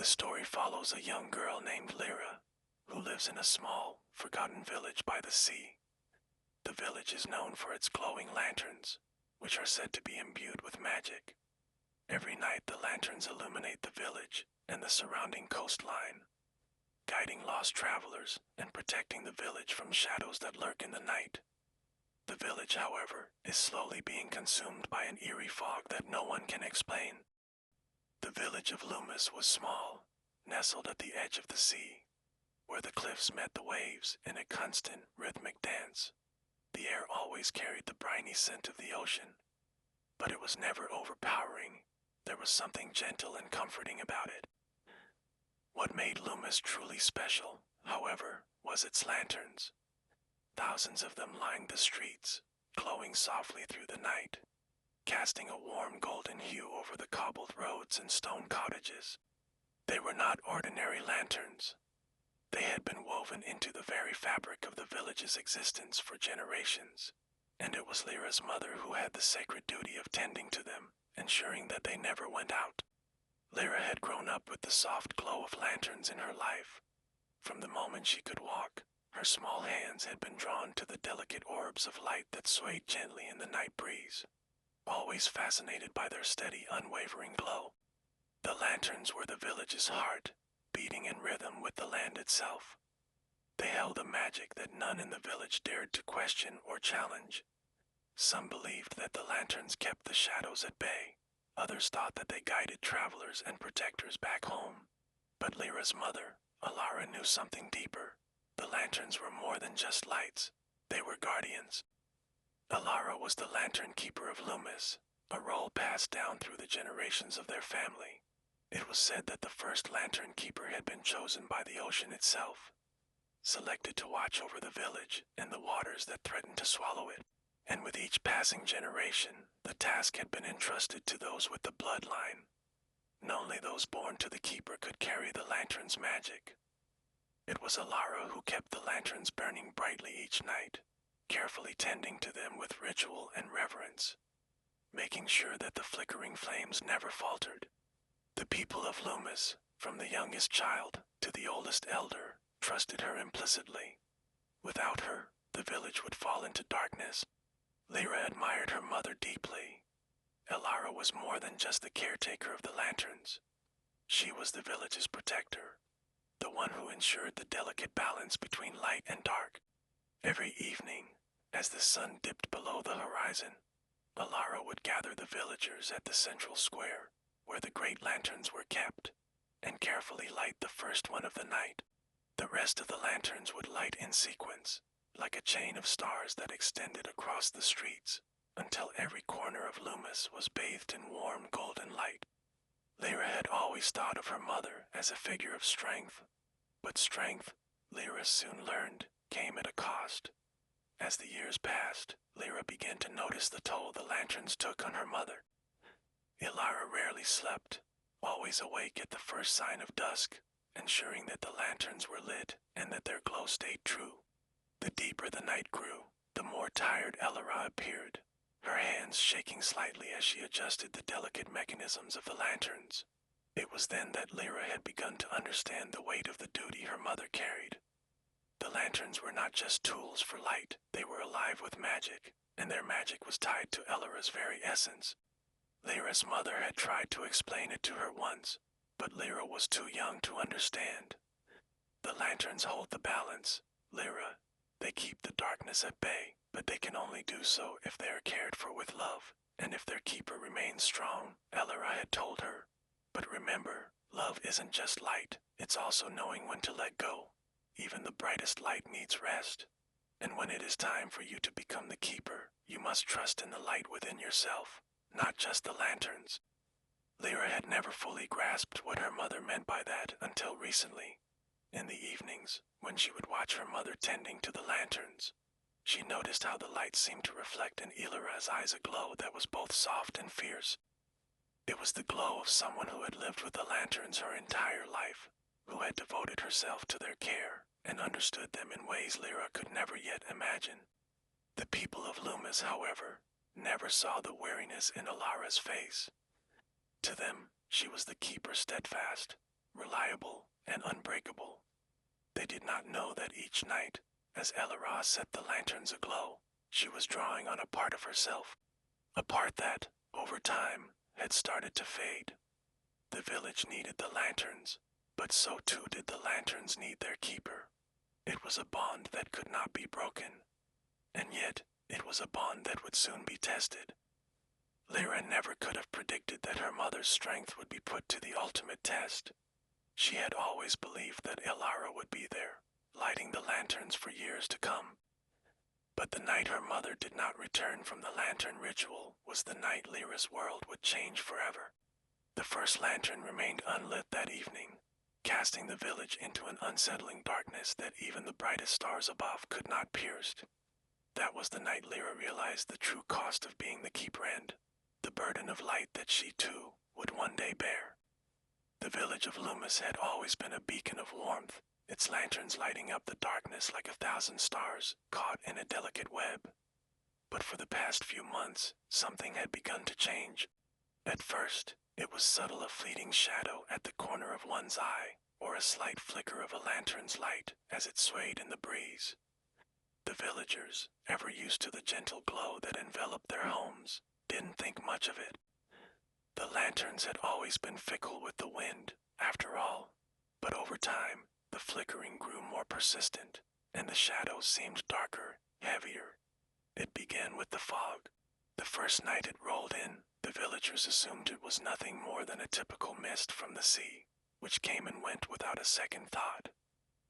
story follows a young girl named Lira, who lives in a small, forgotten village by the sea. The village is known for its glowing lanterns, which are said to be imbued with magic. Every night the lanterns illuminate the village and the surrounding coastline, guiding lost travelers and protecting the village from shadows that lurk in the night. The village, however, is slowly being consumed by an eerie fog that no one can explain. The village of Loomis was small, nestled at the edge of the sea, where the cliffs met the waves in a constant, rhythmic dance. The air always carried the briny scent of the ocean, but it was never overpowering. There was something gentle and comforting about it. What made Loomis truly special, however, was its lanterns. Thousands of them lined the streets, glowing softly through the night, casting a warm golden hue over the cobbled roads and stone cottages. They were not ordinary lanterns. They had been woven into the very fabric of the village's existence for generations, and it was Lyra's mother who had the sacred duty of tending to them, ensuring that they never went out. Lyra had grown up with the soft glow of lanterns in her life. From the moment she could walk, her small hands had been drawn to the delicate orbs of light that swayed gently in the night breeze, always fascinated by their steady, unwavering glow. The lanterns were the village's heart, beating in rhythm with the land itself. They held a magic that none in the village dared to question or challenge. Some believed that the lanterns kept the shadows at bay. Others thought that they guided travelers and protectors back home. But Lyra's mother, Alara, knew something deeper. The lanterns were more than just lights. They were guardians. Alara was the lantern keeper of Loomis, a role passed down through the generations of their family. It was said that the first lantern keeper had been chosen by the ocean itself, selected to watch over the village and the waters that threatened to swallow it. And with each passing generation, the task had been entrusted to those with the bloodline. And only those born to the keeper could carry the lantern's magic. It was Alara who kept the lanterns burning brightly each night, carefully tending to them with ritual and reverence, making sure that the flickering flames never faltered. The people of Loomis, from the youngest child to the oldest elder, trusted her implicitly. Without her, the village would fall into darkness. Lyra admired her mother deeply. Alara was more than just the caretaker of the lanterns. She was the village's protector, the one who ensured the delicate balance between light and dark. Every evening, as the sun dipped below the horizon, Alara would gather the villagers at the central square, where the great lanterns were kept, and carefully light the first one of the night. The rest of the lanterns would light in sequence, like a chain of stars that extended across the streets, until every corner of Loomis was bathed in warm golden light. Lyra had always thought of her mother as a figure of strength, but strength, Lyra soon learned, came at a cost. As the years passed, Lyra began to notice the toll the lanterns took on her mother. Alara rarely slept, always awake at the first sign of dusk, ensuring that the lanterns were lit and that their glow stayed true. The deeper the night grew, the more tired Alara appeared, her hands shaking slightly as she adjusted the delicate mechanisms of the lanterns. It was then that Lyra had begun to understand the weight of the duty her mother carried. The lanterns were not just tools for light, they were alive with magic, and their magic was tied to Alara's very essence. Lyra's mother had tried to explain it to her once, but Lyra was too young to understand. The lanterns hold the balance, Lyra. They keep the darkness at bay, but they can only do so if they are cared for with love, and if their keeper remains strong, Alara had told her. But remember, love isn't just light, it's also knowing when to let go. Even the brightest light needs rest. And when it is time for you to become the keeper, you must trust in the light within yourself, not just the lanterns. Lyra had never fully grasped what her mother meant by that until recently. In the evenings, when she would watch her mother tending to the lanterns, she noticed how the light seemed to reflect in Ilira's eyes a glow that was both soft and fierce. It was the glow of someone who had lived with the lanterns her entire life, who had devoted herself to their care and understood them in ways Lyra could never yet imagine. The people of Loomis, however, never saw the weariness in Alara's face. To them, she was the keeper steadfast, reliable, and unbreakable. They did not know that each night, as Lira set the lanterns aglow, she was drawing on a part of herself, a part that, over time, had started to fade. The village needed the lanterns, but so too did the lanterns need their keeper. It was a bond that could not be broken, and yet it was a bond that would soon be tested. Lira never could have predicted that her mother's strength would be put to the ultimate test. She had always believed that Lira would be there, lighting the lanterns for years to come. But the night her mother did not return from the lantern ritual was the night Lyra's world would change forever. The first lantern remained unlit that evening, casting the village into an unsettling darkness that even the brightest stars above could not pierce. That was the night Lira realized the true cost of being the keeper and the burden of light that she too would one day bear. The village of Loomis had always been a beacon of warmth, its lanterns lighting up the darkness like 1,000 stars caught in a delicate web. But for the past few months, something had begun to change. At first, it was subtle, a fleeting shadow at the corner of one's eye, or a slight flicker of a lantern's light as it swayed in the breeze. The villagers, ever used to the gentle glow that enveloped their homes, didn't think much of it. The lanterns had always been fickle with the wind, after all, but over time, the flickering grew more persistent, and the shadows seemed darker, heavier. It began with the fog. The first night it rolled in, the villagers assumed it was nothing more than a typical mist from the sea, which came and went without a second thought.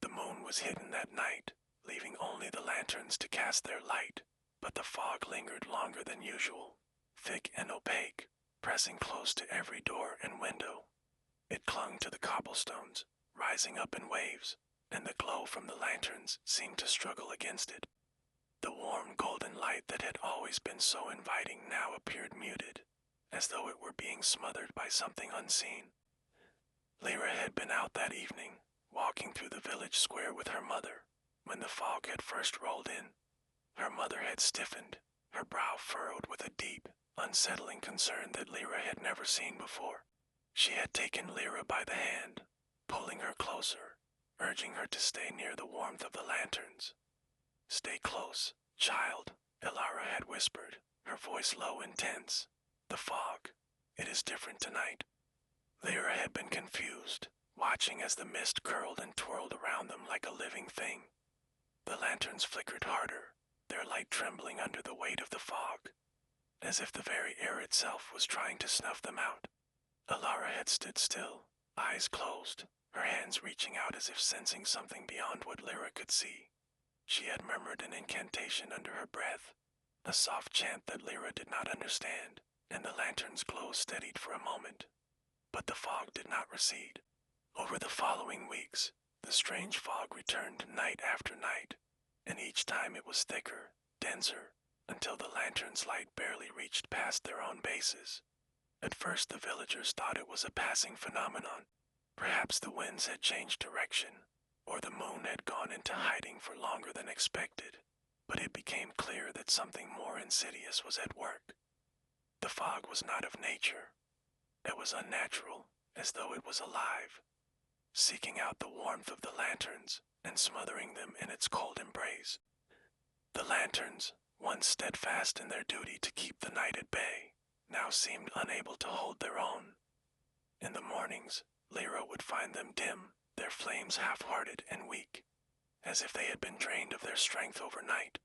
The moon was hidden that night, leaving only the lanterns to cast their light, but the fog lingered longer than usual, thick and opaque, pressing close to every door and window. It clung to the cobblestones, rising up in waves, and the glow from the lanterns seemed to struggle against it. The warm golden light that had always been so inviting now appeared muted, as though it were being smothered by something unseen. Lira had been out that evening, walking through the village square with her mother, when the fog had first rolled in. Her mother had stiffened, her brow furrowed with a deep, unsettling concern that Lira had never seen before. She had taken Lira by the hand, pulling her closer, urging her to stay near the warmth of the lanterns. "Stay close, child," Lira had whispered, her voice low and tense. "The fog. It is different tonight." Lira had been confused, watching as the mist curled and twirled around them like a living thing. The lanterns flickered harder, their light trembling under the weight of the fog, as if the very air itself was trying to snuff them out. Lira had stood still, eyes closed, her hands reaching out as if sensing something beyond what Lira could see. She had murmured an incantation under her breath, a soft chant that Lira did not understand, and the lantern's glow steadied for a moment. But the fog did not recede. Over the following weeks, the strange fog returned night after night, and each time it was thicker, denser, until the lantern's light barely reached past their own bases. At first the villagers thought it was a passing phenomenon. Perhaps the winds had changed direction, or the moon had gone into hiding for longer than expected, but it became clear that something more insidious was at work. The fog was not of nature. It was unnatural, as though it was alive, seeking out the warmth of the lanterns and smothering them in its cold embrace. The lanterns, once steadfast in their duty to keep the night at bay, now seemed unable to hold their own. In the mornings, Lira would find them dim, their flames half-hearted and weak, as if they had been drained of their strength overnight.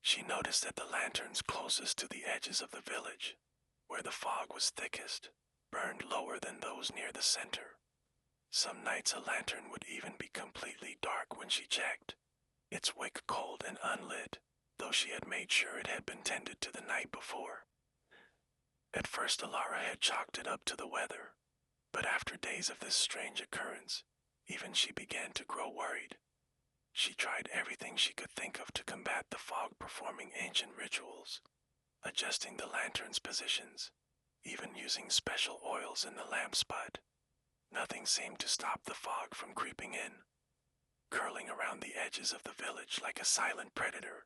She noticed that the lanterns closest to the edges of the village, where the fog was thickest, burned lower than those near the center. Some nights a lantern would even be completely dark when she checked, its wick cold and unlit, though she had made sure it had been tended to the night before. At first Lira had chalked it up to the weather, but after days of this strange occurrence, even she began to grow worried. She tried everything she could think of to combat the fog, performing ancient rituals, adjusting the lantern's positions, even using special oils in the lamp spot. Nothing seemed to stop the fog from creeping in, curling around the edges of the village like a silent predator.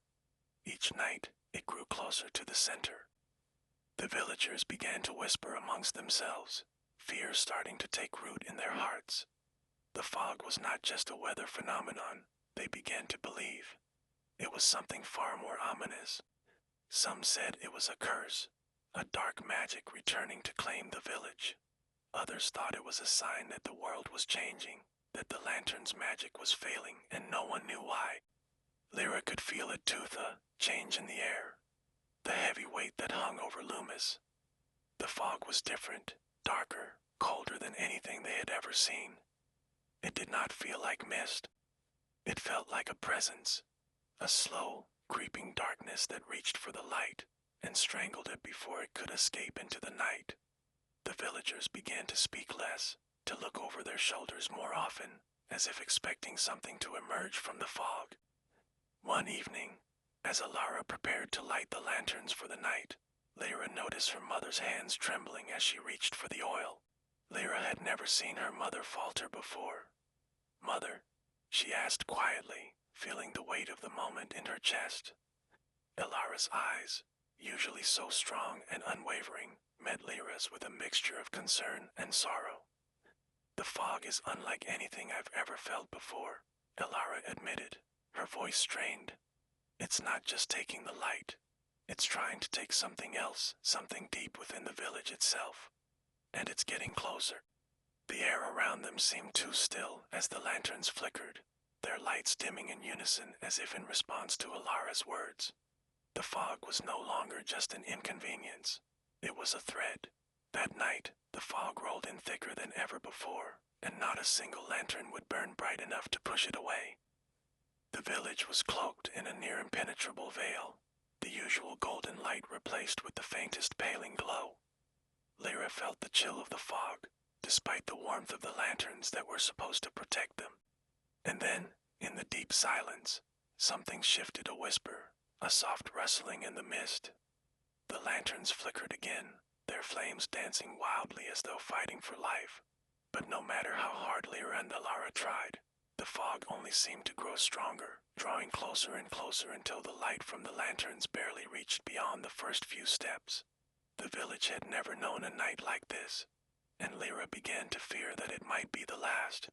Each night, it grew closer to the center. The villagers began to whisper amongst themselves, fear starting to take root in their hearts. The fog was not just a weather phenomenon, they began to believe. It was something far more ominous. Some said it was a curse, a dark magic returning to claim the village. Others thought it was a sign that the world was changing, that the lantern's magic was failing and no one knew why. Lyra could feel it too, the change in the air, the heavy weight that hung over Loomis. The fog was different, darker, colder than anything they had ever seen. It did not feel like mist. It felt like a presence, a slow, creeping darkness that reached for the light and strangled it before it could escape into the night. The villagers began to speak less, to look over their shoulders more often, as if expecting something to emerge from the fog. One evening, as Alara prepared to light the lanterns for the night, Lyra noticed her mother's hands trembling as she reached for the oil. Lyra had never seen her mother falter before. "Mother," she asked quietly, feeling the weight of the moment in her chest. Alara's eyes, usually so strong and unwavering, met Lyra's with a mixture of concern and sorrow. "The fog is unlike anything I've ever felt before," Alara admitted, her voice strained. "It's not just taking the light. It's trying to take something else, something deep within the village itself. And it's getting closer." The air around them seemed too still as the lanterns flickered, their lights dimming in unison as if in response to Alara's words. The fog was no longer just an inconvenience. It was a threat. That night, the fog rolled in thicker than ever before, and not a single lantern would burn bright enough to push it away. The village was cloaked in a near impenetrable veil, the usual golden light replaced with the faintest paling glow. Lyra felt the chill of the fog, despite the warmth of the lanterns that were supposed to protect them. And then, in the deep silence, something shifted, a whisper, a soft rustling in the mist. The lanterns flickered again, their flames dancing wildly as though fighting for life. But no matter how hard Lyra and Alara tried, the fog only seemed to grow stronger, drawing closer and closer until the light from the lanterns barely reached beyond the first few steps. The village had never known a night like this, and Lyra began to fear that it might be the last.